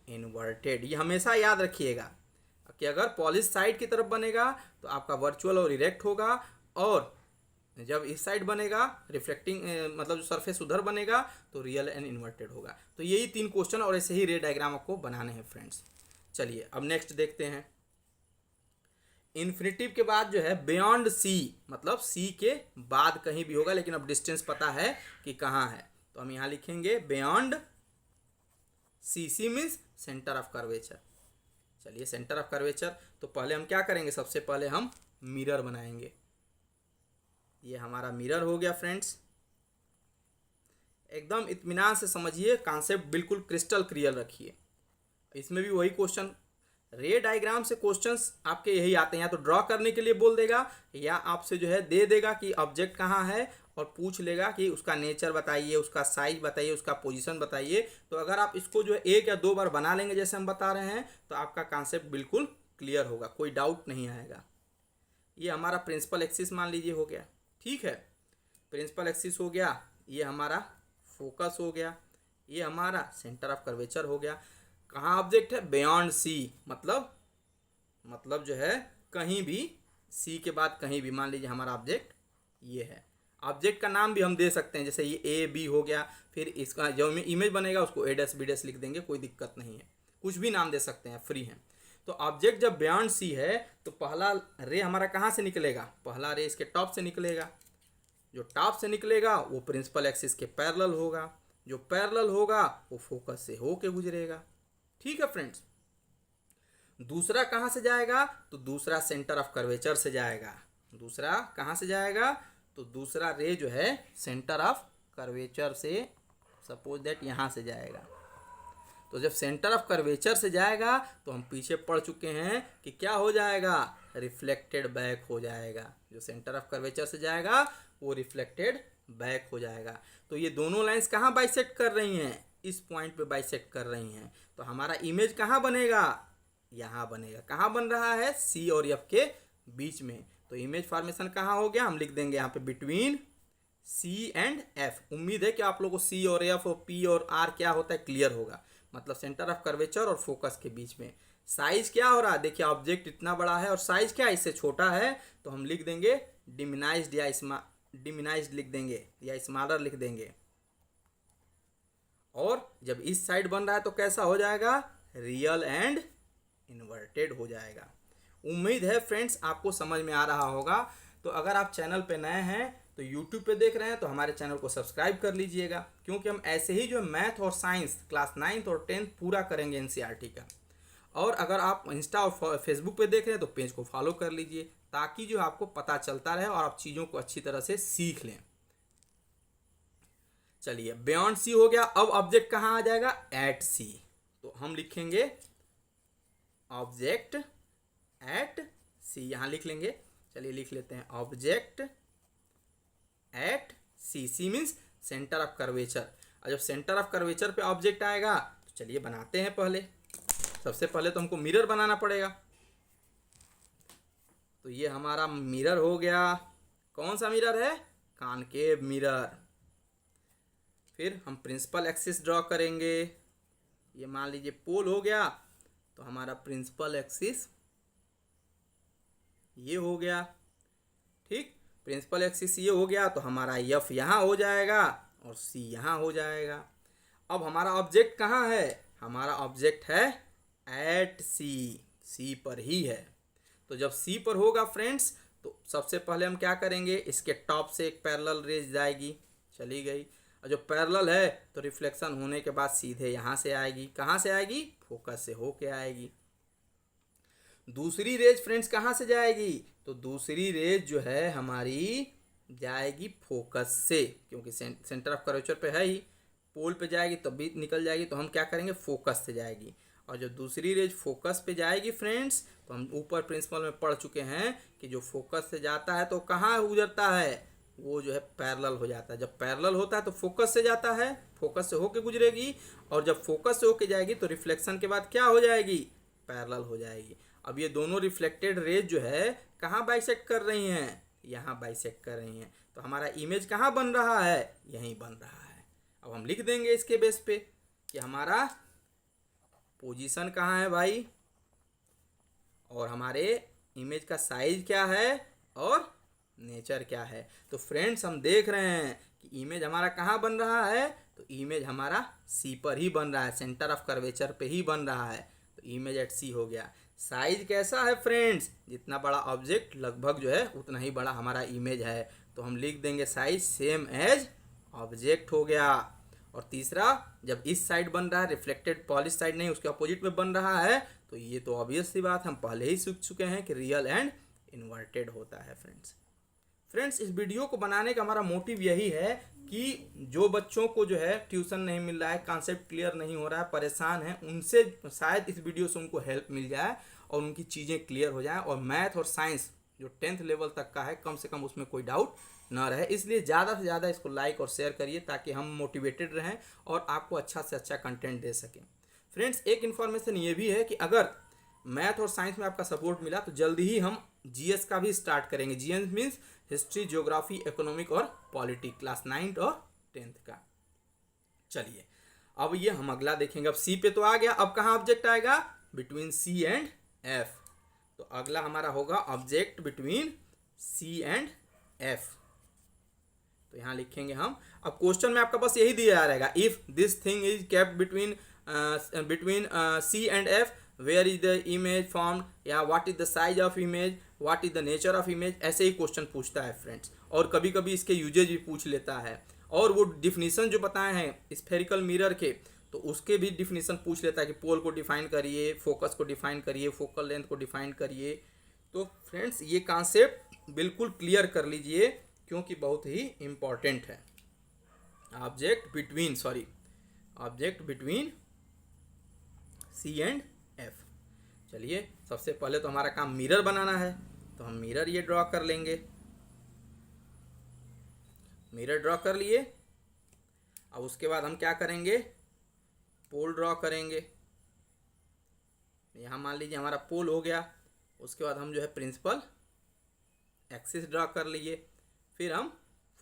[SPEAKER 1] इन्वर्टेड। ये हमेशा याद रखिएगा कि अगर पॉलिश साइड की तरफ बनेगा तो आपका वर्चुअल और इरेक्ट होगा, और जब इस साइड बनेगा रिफ्लेक्टिंग मतलब जो सरफेस उधर बनेगा तो रियल एंड इन्वर्टेड होगा। तो यही 3 क्वेश्चन और ऐसे ही रे डायग्राम आपको बनाने हैं फ्रेंड्स। चलिए अब नेक्स्ट देखते हैं। इन्फिनिटिव के बाद जो है बियॉन्ड सी, मतलब सी के बाद कहीं भी होगा, लेकिन अब डिस्टेंस पता है कि कहाँ है, तो हम यहाँ लिखेंगे beyond C. C means centre of curvature. चलिए सेंटर ऑफ कर्वेचर, तो पहले हम क्या करेंगे, सबसे पहले हम मिरर बनाएंगे। ये हमारा मिरर हो गया फ्रेंड्स। एकदम इत्मीनान से समझिए, कॉन्सेप्ट बिल्कुल क्रिस्टल क्लियर रखिए। इसमें भी वही क्वेश्चन, रे डायग्राम से क्वेश्चंस आपके यही आते हैं, या तो ड्रॉ करने के लिए बोल देगा, या आपसे जो है दे देगा कि ऑब्जेक्ट कहाँ है, और पूछ लेगा कि उसका नेचर बताइए, उसका साइज बताइए, उसका पोजीशन बताइए। तो अगर आप इसको जो है 1 या 2 बार बना लेंगे जैसे हम बता रहे हैं, तो आपका कॉन्सेप्ट बिल्कुल क्लियर होगा, कोई डाउट नहीं आएगा। ये हमारा प्रिंसिपल एक्सिस मान लीजिए हो गया, ठीक है, प्रिंसिपल एक्सिस हो गया, ये हमारा फोकस हो गया, ये हमारा सेंटर ऑफ कर्वेचर हो गया। कहाँ ऑब्जेक्ट है, बियॉन्ड सी, मतलब जो है कहीं भी, सी के बाद कहीं भी, मान लीजिए हमारा ऑब्जेक्ट ये है। ऑब्जेक्ट का नाम भी हम दे सकते हैं, जैसे ये ए बी हो गया, फिर इसका जो इमेज बनेगा उसको ए डैश बी डैश लिख देंगे, कोई दिक्कत नहीं है, कुछ भी नाम दे सकते हैं, फ्री है। तो ऑब्जेक्ट जब बियॉन्ड सी है तो पहला रे हमारा कहाँ से निकलेगा, पहला रे इसके टॉप से निकलेगा। जो टॉप से निकलेगा वो प्रिंसिपल एक्सिस के पैरेलल होगा, जो पैरेलल होगा वो फोकस से होके गुजरेगा, ठीक है फ्रेंड्स। दूसरा कहाँ से जाएगा, तो दूसरा सेंटर ऑफ कर्वेचर से जाएगा। दूसरा कहाँ से जाएगा, तो दूसरा रे जो है सेंटर ऑफ कर्वेचर से, सपोज दैट यहाँ से जाएगा। तो जब सेंटर ऑफ कर्वेचर से जाएगा तो हम पीछे पढ़ चुके हैं कि क्या हो जाएगा, रिफ्लेक्टेड बैक हो जाएगा। जो सेंटर ऑफ कर्वेचर से जाएगा वो रिफ्लेक्टेड बैक हो जाएगा। तो ये दोनों लाइंस कहाँ बाइसेक्ट कर रही हैं, इस पॉइंट पे बाइसेक्ट कर रही हैं। तो हमारा इमेज कहाँ बनेगा, यहाँ बनेगा। कहाँ बन रहा है, सी और एफ के बीच में। तो इमेज फॉर्मेशन कहाँ हो गया, हम लिख देंगे यहाँ पे बिटवीन सी एंड एफ। उम्मीद है कि आप लोगों को सी और एफ और पी और आर क्या होता है क्लियर होगा, मतलब सेंटर ऑफ कर्वेचर और फोकस के बीच में। साइज क्या हो रहा है, देखिए ऑब्जेक्ट इतना बड़ा है और साइज क्या है, इससे छोटा है, तो हम लिख देंगे डिमिनाइज्ड या डिमिनाइज्ड लिख देंगे, या स्मॉलर लिख देंगे। और जब इस साइड बन रहा है तो कैसा हो जाएगा, रियल एंड इन्वर्टेड हो जाएगा। उम्मीद है फ्रेंड्स आपको समझ में आ रहा होगा। तो अगर आप चैनल पे नए हैं तो यूट्यूब पे देख रहे हैं तो हमारे चैनल को सब्सक्राइब कर लीजिएगा, क्योंकि हम ऐसे ही जो मैथ और साइंस क्लास 9th और 10th पूरा करेंगे एनसीईआरटी का। और अगर आप इंस्टा और फेसबुक पे देख रहे हैं तो पेज को फॉलो कर लीजिए, ताकि जो आपको पता चलता रहे और आप चीज़ों को अच्छी तरह से सीख लें। चलिए बियॉन्ड सी हो गया। अब ऑब्जेक्ट कहाँ आ जाएगा, एट सी। तो हम लिखेंगे ऑब्जेक्ट एट सी, यहाँ लिख लेंगे। चलिए लिख लेते हैं object at C. C means centre of curvature. और जब सेंटर ऑफ कर्वेचर पे ऑब्जेक्ट आएगा तो चलिए बनाते हैं। पहले सबसे पहले तो हमको मिरर बनाना पड़ेगा। तो ये हमारा मिरर हो गया। कौन सा मिरर है, कॉनकेव मिरर। फिर हम प्रिंसिपल एक्सिस ड्रॉ करेंगे। ये मान लीजिए पोल हो गया, तो हमारा प्रिंसिपल एक्सिस ये हो गया, ठीक। प्रिंसिपल एक्सिस ये हो गया तो हमारा एफ यहाँ हो जाएगा और सी यहाँ हो जाएगा। अब हमारा ऑब्जेक्ट कहाँ है, हमारा ऑब्जेक्ट है एट सी, सी पर ही है। तो जब सी पर होगा फ्रेंड्स तो सबसे पहले हम क्या करेंगे, इसके टॉप से एक पैरेलल रेज जाएगी, चली गई। और जो पैरेलल है तो रिफ्लेक्शन होने के बाद सीधे यहाँ से आएगी। कहाँ से आएगी, फोकस से होके आएगी। दूसरी रेज फ्रेंड्स कहाँ से जाएगी, तो दूसरी रेज जो है हमारी जाएगी फोकस से, क्योंकि सेंटर ऑफ कर्वेचर पे है ही। पोल पे जाएगी तब भी निकल जाएगी, तो हम क्या करेंगे, फोकस से जाएगी। और जब दूसरी रेज फोकस पे जाएगी फ्रेंड्स, तो हम ऊपर प्रिंसिपल में पढ़ चुके हैं कि जो फोकस से जाता है तो कहाँ गुजरता है, वो जो है पैरेलल हो जाता है। जब पैरेलल होता है तो फोकस से जाता है, फोकस से होके गुजरेगी, और जब फोकस से होके जाएगी तो रिफ्लेक्शन के बाद क्या हो जाएगी, पैरेलल हो जाएगी। अब ये दोनों रिफ्लेक्टेड रेज जो है कहाँ बाइसेक्ट कर रही हैं, यहाँ बाइसेक्ट कर रही हैं। तो हमारा इमेज कहाँ बन रहा है, यहीं बन रहा है। अब हम लिख देंगे इसके बेस पे कि हमारा पोजीशन कहाँ है भाई, और हमारे इमेज का साइज क्या है, और नेचर क्या है। तो फ्रेंड्स हम देख रहे हैं कि इमेज हमारा कहाँ बन रहा है, तो इमेज हमारा सी पर ही बन रहा है, सेंटर ऑफ कर्वेचर पे ही बन रहा है। तो इमेज एट सी हो गया। साइज कैसा है फ्रेंड्स, जितना बड़ा ऑब्जेक्ट लगभग जो है उतना ही बड़ा हमारा इमेज है। तो हम लिख देंगे साइज सेम एज ऑब्जेक्ट हो गया। और तीसरा, जब इस साइड बन रहा है, रिफ्लेक्टेड पॉलिश साइड नहीं, उसके अपोजिट में बन रहा है, तो ये तो ऑब्वियस सी बात हम पहले ही सीख चुके हैं कि रियल एंड इन्वर्टेड होता है फ्रेंड्स इस वीडियो को बनाने का हमारा मोटिव यही है कि जो बच्चों को जो है ट्यूशन नहीं मिल रहा है, कॉन्सेप्ट क्लियर नहीं हो रहा है, परेशान है, उनसे शायद इस वीडियो से उनको हेल्प मिल जाए और उनकी चीज़ें क्लियर हो जाए, और मैथ और साइंस जो 10th लेवल तक का है कम से कम उसमें कोई डाउट ना रहे। इसलिए ज़्यादा से ज़्यादा इसको लाइक और शेयर करिए ताकि हम मोटिवेटेड रहें और आपको अच्छा से अच्छा कंटेंट दे सकें। फ्रेंड्स एक इन्फॉर्मेशन ये भी है कि अगर मैथ और साइंस में आपका सपोर्ट मिला तो जल्दी ही हम जीएस का भी स्टार्ट करेंगे। GS means history, geography, economic और पॉलिटी, क्लास 9th और 10th का। चलिए अब ये हम अगला देखेंगे। अब सी पे तो आ गया, अब कहाँ ऑब्जेक्ट आएगा, बिटवीन सी एंड एफ। तो अगला हमारा होगा object between C and F. तो यहाँ लिखेंगे हम। अब क्वेश्चन में आपका बस यही दिया रहेगा, if this thing is kept between C and F, where is the image form, या what is the size of image, what is the nature of image, ऐसे ही क्वेश्चन पूछता है फ्रेंड्स। और कभी कभी इसके यूजेज भी पूछ लेता है, और वो डिफिनीशन जो बताए हैं स्फेरिकल मिरर के, तो उसके भी डिफिनीशन पूछ लेता है कि पोल को डिफाइन करिए, फोकस को डिफाइन करिए, फोकल लेंथ को डिफाइन करिए। तो फ्रेंड्स ये कॉन्सेप्ट बिल्कुल क्लियर कर लीजिए क्योंकि बहुत ही इम्पॉर्टेंट है। Object between C and F. चलिए सबसे पहले तो हमारा काम मिरर बनाना है, तो हम मिरर ये ड्रॉ कर लेंगे। मिरर ड्रॉ कर लिए। अब उसके बाद हम क्या करेंगे, पोल ड्रॉ करेंगे। यहाँ मान लीजिए हमारा पोल हो गया। उसके बाद हम जो है प्रिंसिपल एक्सिस ड्रॉ कर लिए, फिर हम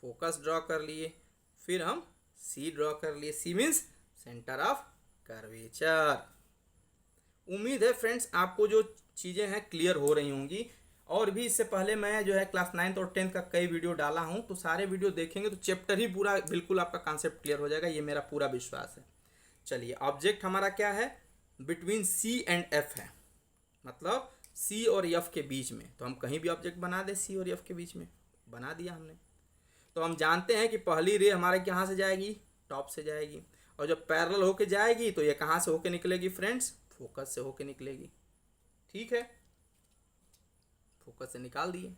[SPEAKER 1] फोकस ड्रॉ कर लिए, फिर हम सी ड्रॉ कर लिए। C means centre of curvature. उम्मीद है फ्रेंड्स आपको जो चीज़ें हैं क्लियर हो रही होंगी। और भी इससे पहले मैं जो है क्लास 9th और 10th का कई वीडियो डाला हूं, तो सारे वीडियो देखेंगे तो चैप्टर ही पूरा बिल्कुल आपका कॉन्सेप्ट क्लियर हो जाएगा, ये मेरा पूरा विश्वास है। चलिए ऑब्जेक्ट हमारा क्या है, बिटवीन सी एंड एफ है, मतलब सी और एफ के बीच में। तो हम कहीं भी ऑब्जेक्ट बना दें सी और एफ के बीच में, बना दिया हमने। तो हम जानते हैं कि पहली रे हमारे कहाँ से जाएगी, टॉप से जाएगी, और जब पैरेलल होके जाएगी तो ये कहाँ से होके निकलेगी फ्रेंड्स, फोकस से होके निकलेगी। ठीक है, फोकस से निकाल दिए।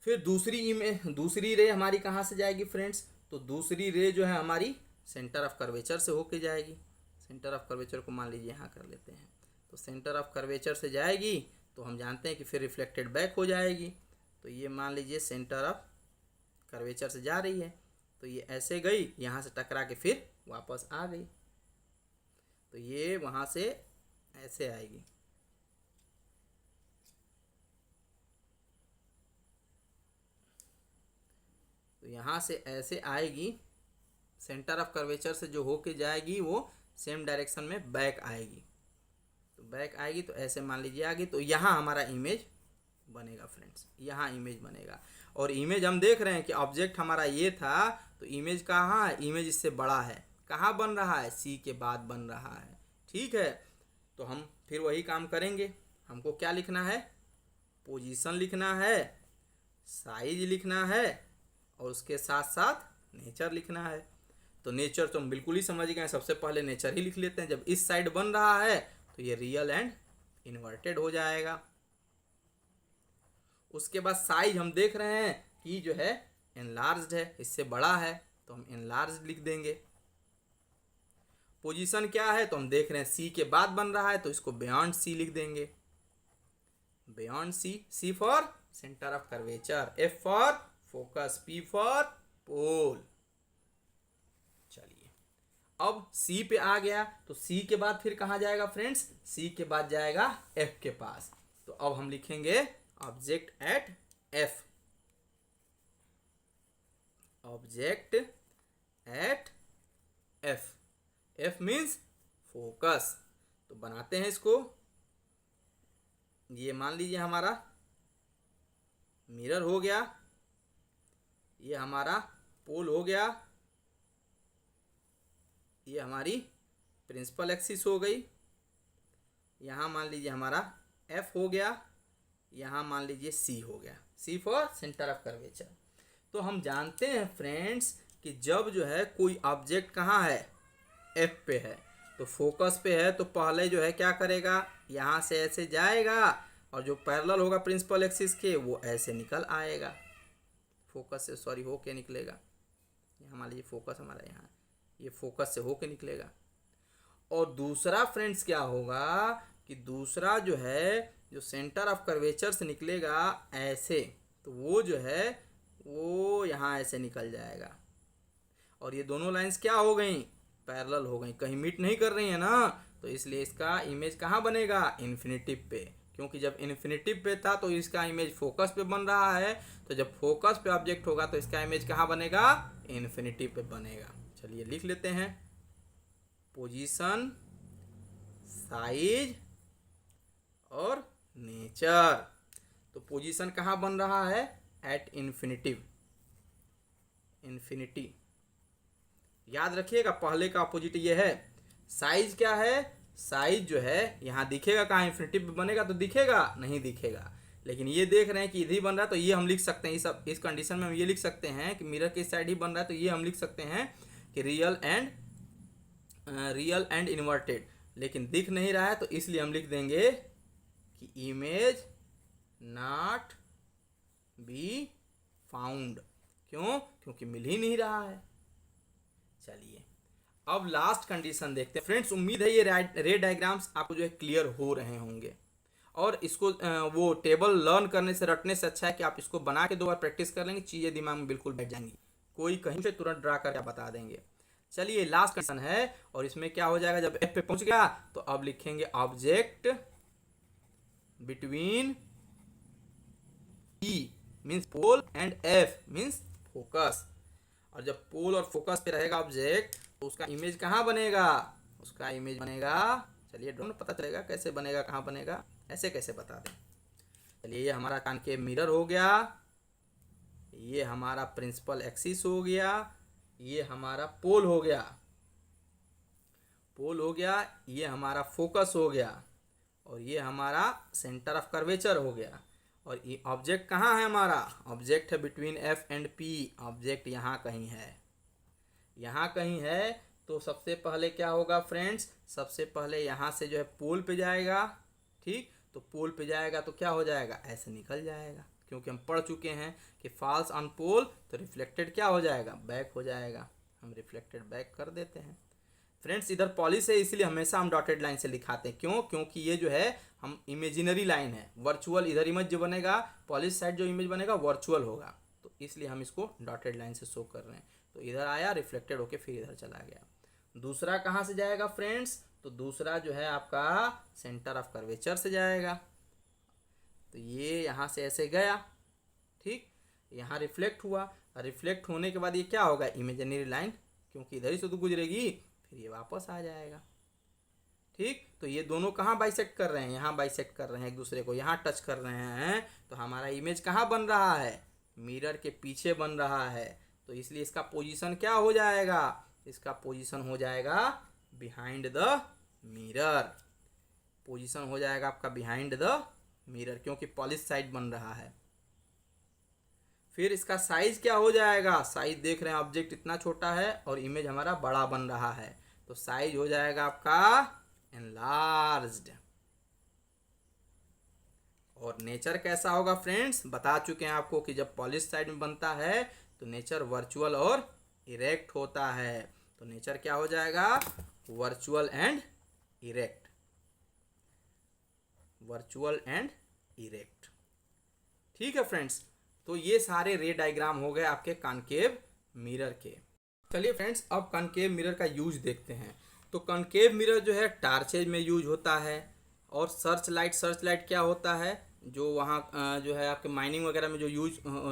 [SPEAKER 1] फिर दूसरी रे हमारी कहाँ से जाएगी फ्रेंड्स, तो दूसरी रे जो है हमारी सेंटर ऑफ कर्वेचर से होके जाएगी। सेंटर ऑफ कर्वेचर को मान लीजिए यहाँ कर लेते हैं, तो सेंटर ऑफ कर्वेचर से जाएगी तो हम जानते हैं कि फिर रिफ्लेक्टेड बैक हो जाएगी। तो ये मान लीजिए सेंटर ऑफ कर्वेचर से जा रही है, तो ये ऐसे गई, यहाँ से टकरा के फिर वापस आ गई, तो ये वहाँ से ऐसे आएगी। तो यहाँ से ऐसे आएगी, सेंटर ऑफ कर्वेचर से जो होके जाएगी वो सेम डायरेक्शन में बैक आएगी। तो बैक आएगी तो ऐसे मान लीजिए आगे, तो यहाँ हमारा इमेज बनेगा फ्रेंड्स, यहाँ इमेज बनेगा। और इमेज हम देख रहे हैं कि ऑब्जेक्ट हमारा ये था, तो इमेज कहाँ है, इमेज इससे बड़ा है, कहाँ बन रहा है, सी के बाद बन रहा है। ठीक है, तो हम फिर वही काम करेंगे। हमको क्या लिखना है, पोजीशन लिखना है, साइज लिखना है, और उसके साथ साथ नेचर लिखना है। तो नेचर तो हम बिल्कुल ही समझ गए, सबसे पहले नेचर ही लिख लेते हैं। जब इस साइड बन रहा है तो ये रियल एंड इन्वर्टेड हो जाएगा। उसके बाद साइज हम देख रहे हैं कि जो है एनलार्ज्ड है, इससे बड़ा है, तो हम एनलार्ज्ड लिख देंगे। पोजीशन क्या है तो हम देख रहे हैं सी के बाद बन रहा है, तो इसको बियॉन्ड सी लिख देंगे। Beyond C, C for centre of curvature, F for focus, P for pole. चलिए अब सी पे आ गया, तो सी के बाद फिर कहाँ जाएगा फ्रेंड्स, सी के बाद जाएगा एफ के पास। तो अब हम लिखेंगे object at F, object at F, F means focus. तो बनाते हैं इसको, ये मान लीजिए हमारा मिरर हो गया, ये हमारा पोल हो गया, ये हमारी प्रिंसिपल एक्सिस हो गई, यहाँ मान लीजिए हमारा एफ हो गया, यहाँ मान लीजिए सी हो गया, सी फॉर सेंटर ऑफ कर्वेचर। तो हम जानते हैं फ्रेंड्स कि जब जो है कोई ऑब्जेक्ट कहाँ है, एफ पे है, तो फोकस पे है, तो पहले जो है क्या करेगा, यहाँ से ऐसे जाएगा और जो पैरेलल होगा प्रिंसिपल एक्सिस के वो ऐसे निकल आएगा, फोकस से सॉरी होके निकलेगा। यहाँ मान लीजिए फोकस हमारा यहाँ, ये फोकस से होके निकलेगा। और दूसरा फ्रेंड्स क्या होगा कि दूसरा जो है जो सेंटर ऑफ कर्वेचर से निकलेगा ऐसे, तो वो जो है वो यहाँ ऐसे निकल जाएगा। और ये दोनों लाइंस क्या हो गई, पैरेलल हो गई, कहीं मीट नहीं कर रही है ना, तो इसलिए इसका इमेज कहाँ बनेगा, इन्फिनिटिव पे। क्योंकि जब इन्फिनिटिव पे था तो इसका इमेज फोकस पे बन रहा है, तो जब फोकस पे ऑब्जेक्ट होगा तो इसका इमेज कहाँ बनेगा, इन्फिनिटिव पे बनेगा। चलिए लिख लेते हैं, पोजीशन, साइज और नेचर। तो पोजीशन कहाँ बन रहा है, एट इन्फिनिटिव, इन्फिनिटी। याद रखिएगा पहले का अपोजिट ये है। साइज क्या है, साइज जो है यहाँ दिखेगा कहाँ, इन्फिनिटिव पे बनेगा तो दिखेगा नहीं, दिखेगा। लेकिन ये देख रहे हैं कि इधर ही बन रहा है, तो ये हम लिख सकते हैं, इस कंडीशन में हम ये लिख सकते हैं कि मिरर के साइड ही बन रहा है, तो ये हम लिख सकते हैं कि रियल एंड इन्वर्टेड। लेकिन दिख नहीं रहा है तो इसलिए हम लिख देंगे कि इमेज नॉट बी फाउंड। क्यों, क्योंकि मिल ही नहीं रहा है। चलिए अब लास्ट कंडीशन देखते हैं फ्रेंड्स। उम्मीद है ये रे डायग्राम्स आपको जो है क्लियर हो रहे होंगे, और इसको वो टेबल लर्न करने से, रटने से अच्छा है कि आप इसको बना के 2 बार प्रैक्टिस कर लेंगे, चीज़ें दिमाग में बिल्कुल बैठ जाएंगी, कोई कहीं से तुरंत ड्रा करके बता देंगे। चलिए लास्ट कंडीशन है, और इसमें क्या हो जाएगा, जब एफ पे पहुंच गया तो अब लिखेंगे object between E means pole and F means focus. और जब पोल और फोकस पे रहेगा ऑब्जेक्ट तो उसका इमेज कहाँ बनेगा, उसका इमेज बनेगा, चलिए ड्रॉ में पता चलेगा कैसे बनेगा, कहाँ बनेगा, ऐसे कैसे बता दें। चलिए ये हमारा कॉनकेव मिरर हो गया, ये हमारा प्रिंसिपल एक्सिस हो गया, ये हमारा पोल हो गया, पोल हो गया, ये हमारा फोकस हो गया, और ये हमारा सेंटर ऑफ कर्वेचर हो गया। और ये ऑब्जेक्ट कहाँ है, हमारा ऑब्जेक्ट है between F and P, object यहाँ कहीं है, यहाँ कहीं है। तो सबसे पहले क्या होगा फ्रेंड्स, सबसे पहले यहाँ से जो है पोल पे जाएगा, ठीक, तो पोल पे जाएगा तो क्या हो जाएगा, ऐसे निकल जाएगा, क्योंकि हम पढ़ चुके हैं कि फॉल्स ऑन पोल तो रिफ्लेक्टेड क्या हो जाएगा, बैक हो जाएगा। हम रिफ्लेक्टेड बैक कर देते हैं फ्रेंड्स। इधर पॉलिश है इसलिए हमेशा हम डॉटेड लाइन से लिखाते हैं, क्यों, क्योंकि ये जो है हम इमेजिनरी लाइन है, वर्चुअल इधर इमेज जो बनेगा, पॉलिश साइड जो इमेज बनेगा वर्चुअल होगा, तो इसलिए हम इसको डॉटेड लाइन से शो कर रहे हैं। तो इधर आया, रिफ्लेक्टेड होके फिर इधर चला गया। दूसरा कहाँ से जाएगा फ्रेंड्स, तो दूसरा जो है आपका सेंटर ऑफ कर्वेचर से जाएगा, तो ये यहाँ से ऐसे गया, ठीक, यहाँ रिफ्लेक्ट हुआ, रिफ्लेक्ट होने के बाद ये क्या होगा, इमेजिनरी लाइन, क्योंकि इधर ही से तो गुजरेगी, फिर ये वापस आ जाएगा, ठीक। तो ये दोनों कहाँ बाइसेक्ट कर रहे हैं, यहाँ बाइसेक्ट कर रहे हैं एक दूसरे को, यहाँ टच कर रहे हैं, तो हमारा इमेज कहाँ बन रहा है, मिरर के पीछे बन रहा है। तो इसलिए इसका पोजीशन क्या हो जाएगा, इसका पोजीशन हो जाएगा बिहाइंड द मिरर, पोजीशन हो जाएगा आपका बिहाइंड द मिरर, क्योंकि पॉलिश साइड बन रहा है। फिर इसका साइज क्या हो जाएगा, साइज देख रहे हैं ऑब्जेक्ट इतना छोटा है और इमेज हमारा बड़ा बन रहा है, तो साइज हो जाएगा आपका एनलार्ज्ड। और नेचर कैसा होगा फ्रेंड्स, बता चुके हैं आपको कि जब पॉलिश साइड में बनता है तो नेचर वर्चुअल और इरेक्ट होता है, तो नेचर क्या हो जाएगा, virtual and erect, virtual and erect. ठीक है फ्रेंड्स, तो ये सारे रे डायग्राम हो गए आपके कॉनकेव मिरर के। चलिए फ्रेंड्स, अब कॉनकेव मिरर का यूज देखते हैं। तो कॉनकेव मिरर जो है टार्चेज में यूज होता है, और सर्च लाइट क्या होता है, जो वहाँ जो है आपके माइनिंग वगैरह में जो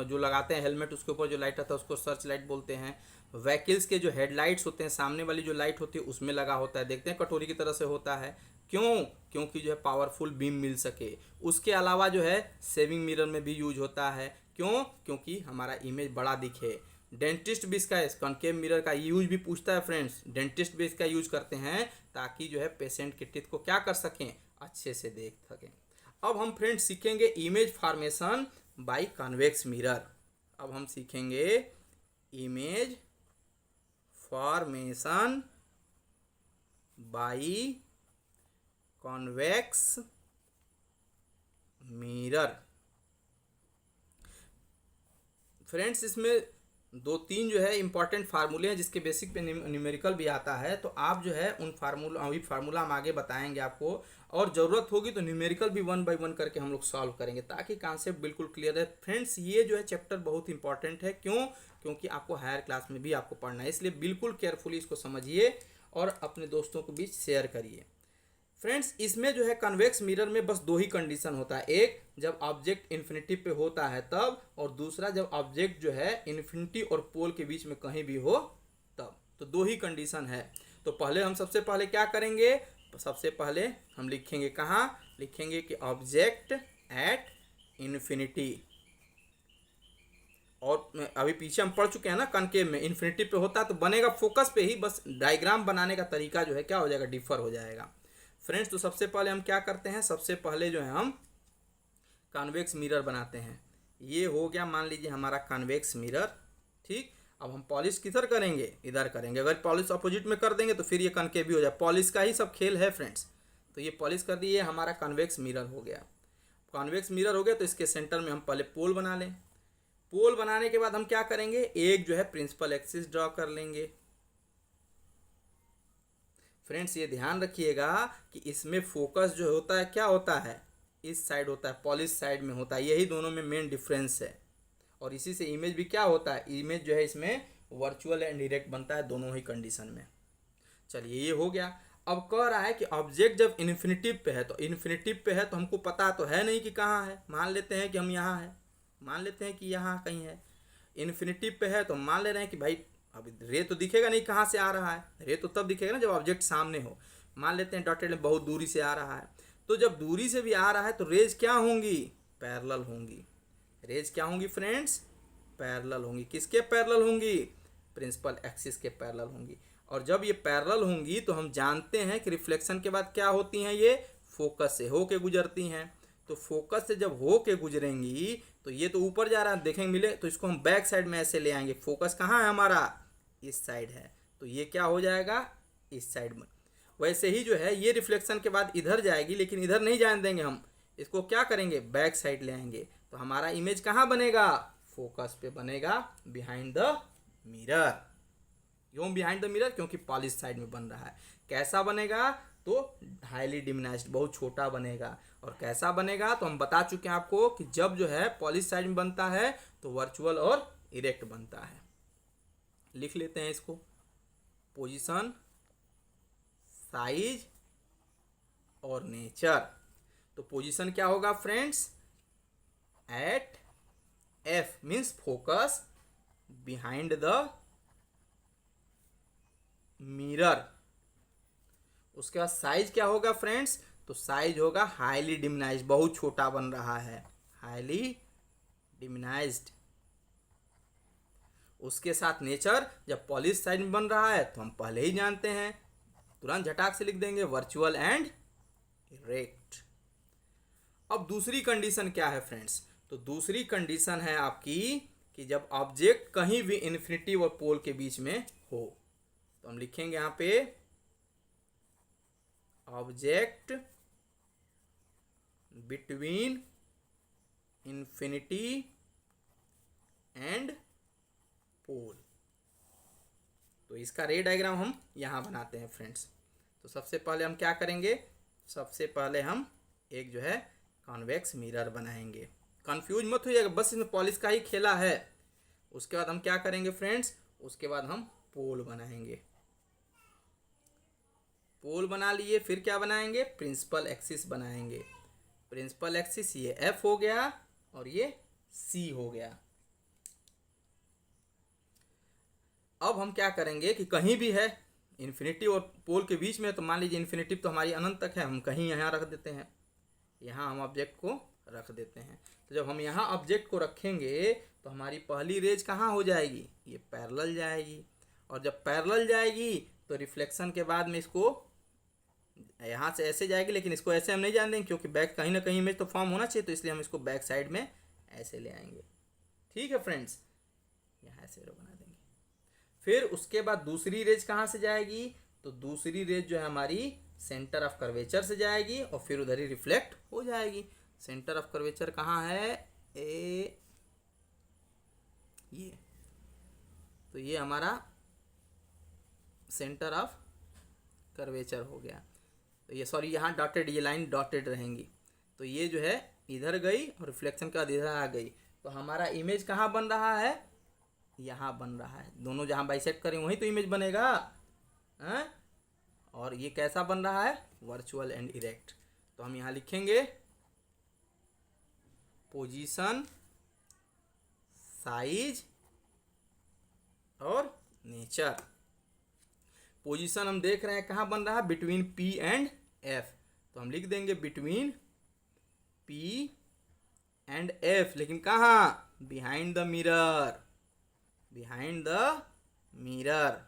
[SPEAKER 1] जो लगाते हैं हेलमेट, उसके ऊपर जो लाइट आता है उसको सर्च लाइट बोलते हैं। व्हीकल्स के जो हेडलाइट्स होते हैं, सामने वाली जो लाइट होती है उसमें लगा होता है, देखते हैं कटोरी की तरह से होता है। क्योंकि जो है पावरफुल बीम मिल सके। उसके अलावा जो है सेविंग मिरर में भी यूज होता है। क्योंकि हमारा इमेज बड़ा दिखे। डेंटिस्ट भी इसका कॉनकेव मिरर का यूज भी पूछता है फ्रेंड्स। डेंटिस्ट भी इसका यूज करते हैं ताकि जो है पेशेंट के टीथ को क्या कर सकें, अच्छे से देख सकें। अब हम फ्रेंड्स सीखेंगे image formation by convex mirror. अब हम सीखेंगे image formation by convex mirror. Friends, इसमें दो तीन जो है इंपॉर्टेंट फार्मूले हैं जिसके बेसिक पे न्यूमेरिकल भी आता है। तो आप जो है उन फार्मूला हम आगे बताएंगे आपको, और ज़रूरत होगी तो न्यूमेरिकल भी 1 बाय 1 करके हम लोग सॉल्व करेंगे ताकि कॉन्सेप्ट बिल्कुल क्लियर है। फ्रेंड्स, ये जो है चैप्टर बहुत इंपॉर्टेंट है। क्योंकि आपको हायर क्लास में भी आपको पढ़ना है, इसलिए बिल्कुल केयरफुली इसको समझिए और अपने दोस्तों को बीच शेयर करिए। फ्रेंड्स, इसमें जो है कन्वेक्स मिरर में बस दो ही कंडीशन होता है। एक, जब ऑब्जेक्ट इन्फिनिटी पे होता है तब, और दूसरा जब ऑब्जेक्ट जो है इन्फिनिटी और पोल के बीच में कहीं भी हो तब। तो दो ही कंडीशन है। तो पहले हम सबसे पहले क्या करेंगे, सबसे पहले हम लिखेंगे, कहाँ लिखेंगे कि ऑब्जेक्ट एट इन्फिनिटी। और अभी पीछे हम पढ़ चुके हैं ना, कॉनकेव में इन्फिनिटी पे होता है तो बनेगा फोकस पे ही, बस डायग्राम बनाने का तरीका जो है क्या हो जाएगा, डिफर हो जाएगा। फ्रेंड्स, तो सबसे पहले हम क्या करते हैं, सबसे पहले जो है हम कॉन्वेक्स मिरर बनाते हैं। ये हो गया मान लीजिए हमारा कॉन्वेक्स मिरर। ठीक, अब हम पॉलिश किधर करेंगे, इधर करेंगे। अगर पॉलिश अपोजिट में कर देंगे तो फिर ये कॉनकेव भी हो जाए। पॉलिश का ही सब खेल है फ्रेंड्स। तो ये पॉलिश कर दिए, हमारा कॉन्वेक्स मिरर हो गया। कॉन्वेक्स मिरर हो गया तो इसके सेंटर में हम पहले पोल बना लें। पोल बनाने के बाद हम क्या करेंगे, एक जो है प्रिंसिपल एक्सिस ड्रॉ कर लेंगे। फ्रेंड्स, ये ध्यान रखिएगा कि इसमें फोकस जो होता है क्या होता है, इस साइड होता है, पॉलिश साइड में होता है। यही दोनों में मेन डिफरेंस है। और इसी से इमेज भी क्या होता है, इमेज जो है इसमें वर्चुअल एंड डायरेक्ट बनता है, दोनों ही कंडीशन में। चलिए, ये हो गया। अब कह रहा है कि ऑब्जेक्ट जब इन्फिनिटिव पे है, तो इन्फिनिटिव पे है तो हमको पता तो है नहीं कि कहाँ है। मान लेते हैं कि हम यहाँ है, मान लेते हैं कि यहाँ कहीं है। इन्फिनिटिव पे है तो मान ले रहे हैं कि भाई अब रे तो दिखेगा नहीं कहाँ से आ रहा है। रे तो तब दिखेगा ना जब ऑब्जेक्ट सामने हो। मान लेते हैं डॉटेड में बहुत दूरी से आ रहा है। तो जब दूरी से भी आ रहा है तो रेज क्या होंगी, पैरेलल होंगी। रेज क्या होंगी फ्रेंड्स, पैरेलल होंगी। किसके पैरेलल होंगी, प्रिंसिपल एक्सिस के पैरेलल होंगी। और जब ये पैरेलल होंगी तो हम जानते हैं कि रिफ्लेक्शन के बाद क्या होती हैं, ये फोकस से होके गुजरती हैं। तो फोकस से जब होके गुजरेंगी तो ये तो ऊपर जा रहा है, देखेंगे मिले, तो इसको हम बैक साइड में ऐसे ले आएंगे। फोकस कहाँ है हमारा, इस साइड है, तो ये क्या हो जाएगा, इस साइड में। वैसे ही जो है ये रिफ्लेक्शन के बाद इधर जाएगी, लेकिन इधर नहीं जाने देंगे हम, इसको क्या करेंगे, बैक साइड ले आएंगे। तो हमारा इमेज कहाँ बनेगा, फोकस पे बनेगा, बिहाइंड द मिरर। क्यों बिहाइंड द मिरर, क्योंकि पॉलिश साइड में बन रहा है। कैसा बनेगा, तो हाईली डिमिनाइज्ड, बहुत छोटा बनेगा। और कैसा बनेगा, तो हम बता चुके हैं आपको कि जब जो है पॉलिश साइड में बनता है तो वर्चुअल और इरेक्ट बनता है। लिख लेते हैं इसको, पोजीशन, साइज और नेचर। तो पोजीशन क्या होगा friends, at F means focus, behind the mirror. उसके बाद साइज क्या होगा फ्रेंड्स, तो साइज होगा हाईली डिमिनाइज्ड, बहुत छोटा बन रहा है, हाईली डिमिनाइज्ड। उसके साथ नेचर, जब पॉलिश साइड में बन रहा है तो हम पहले ही जानते हैं, तुरंत झटाक से लिख देंगे, वर्चुअल एंड इरेक्ट। अब दूसरी कंडीशन क्या है फ्रेंड्स, तो दूसरी कंडीशन है आपकी कि जब ऑब्जेक्ट कहीं भी इन्फिनिटी और पोल के बीच में हो। तो हम लिखेंगे यहाँ पे object between infinity and pole. तो इसका रे डायग्राम हम यहां बनाते हैं फ्रेंड्स। तो सबसे पहले हम क्या करेंगे, सबसे पहले हम एक जो है कॉन्वेक्स मिरर बनाएंगे। कंफ्यूज मत होइएगा, बस इसमें पॉलिश का ही खेला है। उसके बाद हम क्या करेंगे फ्रेंड्स, उसके बाद हम पोल बनाएंगे। पोल बना लिए, फिर क्या बनाएंगे, प्रिंसिपल एक्सिस बनाएंगे। प्रिंसिपल एक्सिस ये एफ हो गया और ये सी हो गया। अब हम क्या करेंगे कि कहीं भी है इन्फिनिटी और पोल के बीच में, तो मान लीजिए इन्फिनिटी तो हमारी अनंत तक है, हम कहीं यहाँ रख देते हैं, यहाँ हम ऑब्जेक्ट को रख देते हैं। तो जब हम यहाँ ऑब्जेक्ट को रखेंगे तो हमारी पहली रेज कहाँ हो जाएगी, ये पैरेलल जाएगी। और जब पैरेलल जाएगी तो रिफ्लेक्शन के बाद में इसको यहाँ से ऐसे जाएगी, लेकिन इसको ऐसे हम नहीं जान देंगे क्योंकि बैक कहीं ना कहीं इमेज तो फॉर्म होना चाहिए, तो इसलिए हम इसको बैक साइड में ऐसे ले आएंगे। ठीक है फ्रेंड्स, यहाँ ऐसे बना देंगे। फिर उसके बाद दूसरी रेज कहाँ से जाएगी, तो दूसरी रेज जो है हमारी सेंटर ऑफ कर्वेचर से जाएगी और फिर उधर ही रिफ्लेक्ट हो जाएगी। सेंटर ऑफ कर्वेचर कहाँ है, ये, तो ये हमारा सेंटर ऑफ कर्वेचर हो गया। तो ये सॉरी यहाँ डॉटेड, ये लाइन डॉटेड रहेंगी, तो ये जो है इधर गई और रिफ्लेक्शन का इधर आ गई। तो हमारा इमेज कहाँ बन रहा है, यहाँ बन रहा है। दोनों जहाँ बाइसेक्ट करें वहीं तो इमेज बनेगा है? और ये कैसा बन रहा है, वर्चुअल एंड इरेक्ट। तो हम यहाँ लिखेंगे पोजीशन, साइज और नेचर। पोजीशन हम देख रहे हैं कहाँ बन रहा है, बिटवीन P एंड F, तो हम लिख देंगे बिटवीन P एंड F, लेकिन कहाँ, behind the mirror, behind the mirror.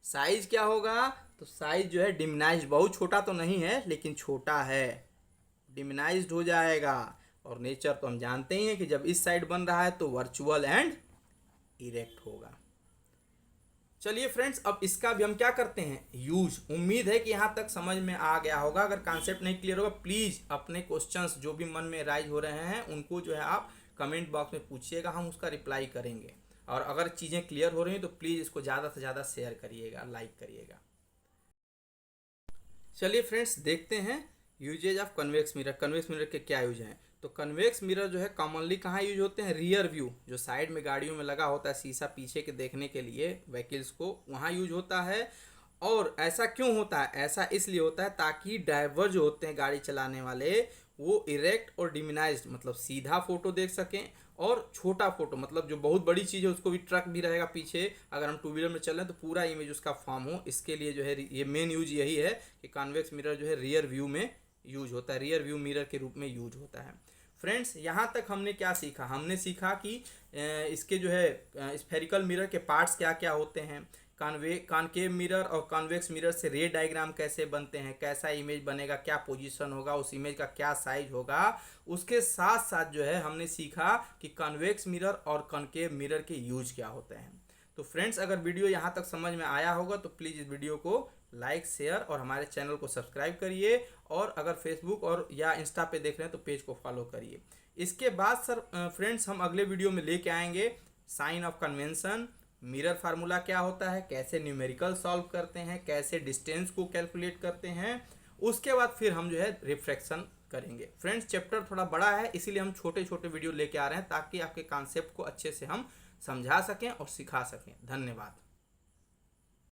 [SPEAKER 1] Size क्या होगा, तो साइज जो है डिमिनाइज्ड, बहुत छोटा तो नहीं है लेकिन छोटा है, डिमिनाइज्ड हो जाएगा। और नेचर तो हम जानते ही हैं कि जब इस साइड बन रहा है तो वर्चुअल एंड इरेक्ट होगा। चलिए फ्रेंड्स, अब इसका भी हम क्या करते हैं, यूज। उम्मीद है कि यहाँ तक समझ में आ गया होगा। अगर कॉन्सेप्ट नहीं क्लियर होगा, प्लीज़ अपने क्वेश्चंस जो भी मन में राइज हो रहे हैं उनको जो है आप कमेंट बॉक्स में पूछिएगा, हम उसका रिप्लाई करेंगे। और अगर चीज़ें क्लियर हो रही हैं तो प्लीज़ इसको ज़्यादा से ज़्यादा शेयर करिएगा, लाइक करिएगा। चलिए फ्रेंड्स, देखते हैं uses of convex mirror. Convex mirror के क्या यूज हैं, तो कन्वेक्स मिरर जो है कॉमनली कहाँ यूज होते हैं, रियर व्यू, जो साइड में गाड़ियों में लगा होता है शीशा पीछे के देखने के लिए व्हीकल्स को, वहाँ यूज होता है। और ऐसा क्यों होता है, ऐसा इसलिए होता है ताकि ड्राइवर जो होते हैं गाड़ी चलाने वाले, वो इरेक्ट और डिमिनाइज्ड मतलब सीधा फोटो देख सकें, और छोटा फोटो मतलब जो बहुत बड़ी चीज़ है उसको भी, ट्रक भी रहेगा पीछे, अगर हम टू व्हीलर में चल रहे हैं तो पूरा इमेज उसका फॉर्म हो। इसके लिए जो है ये मेन यूज यही है कि कॉन्वेक्स मिरर जो है रियर व्यू में यूज होता है, रियर व्यू मिरर के रूप में यूज होता है। फ्रेंड्स, यहाँ तक हमने क्या सीखा, हमने सीखा कि इसके जो है स्फेरिकल मिरर के पार्ट्स क्या क्या होते हैं, कॉनकेव मिरर और कॉन्वेक्स मिरर से रे डायग्राम कैसे बनते हैं, कैसा इमेज बनेगा, क्या पोजीशन होगा, उस इमेज का क्या साइज होगा। उसके साथ साथ जो है हमने सीखा कि कॉन्वेक्स मिरर और कॉनकेव मिरर के यूज क्या होते हैं। तो फ्रेंड्स, अगर वीडियो यहाँ तक समझ में आया होगा तो प्लीज़ इस वीडियो को लाइक, शेयर और हमारे चैनल को सब्सक्राइब करिए। और अगर फेसबुक और या इंस्टा पे देख रहे हैं तो पेज को फॉलो करिए। इसके बाद सर फ्रेंड्स, हम अगले वीडियो में लेके आएंगे sign of convention, mirror formula क्या होता है, कैसे न्यूमेरिकल सॉल्व करते हैं, कैसे डिस्टेंस को कैलकुलेट करते हैं। उसके बाद फिर हम जो है रिफ्रैक्शन करेंगे। फ्रेंड्स, चैप्टर थोड़ा बड़ा है, इसीलिए हम छोटे छोटे वीडियो लेके आ रहे हैं ताकि आपके कॉन्सेप्ट को अच्छे से हम समझा सकें और सिखा सकें। धन्यवाद।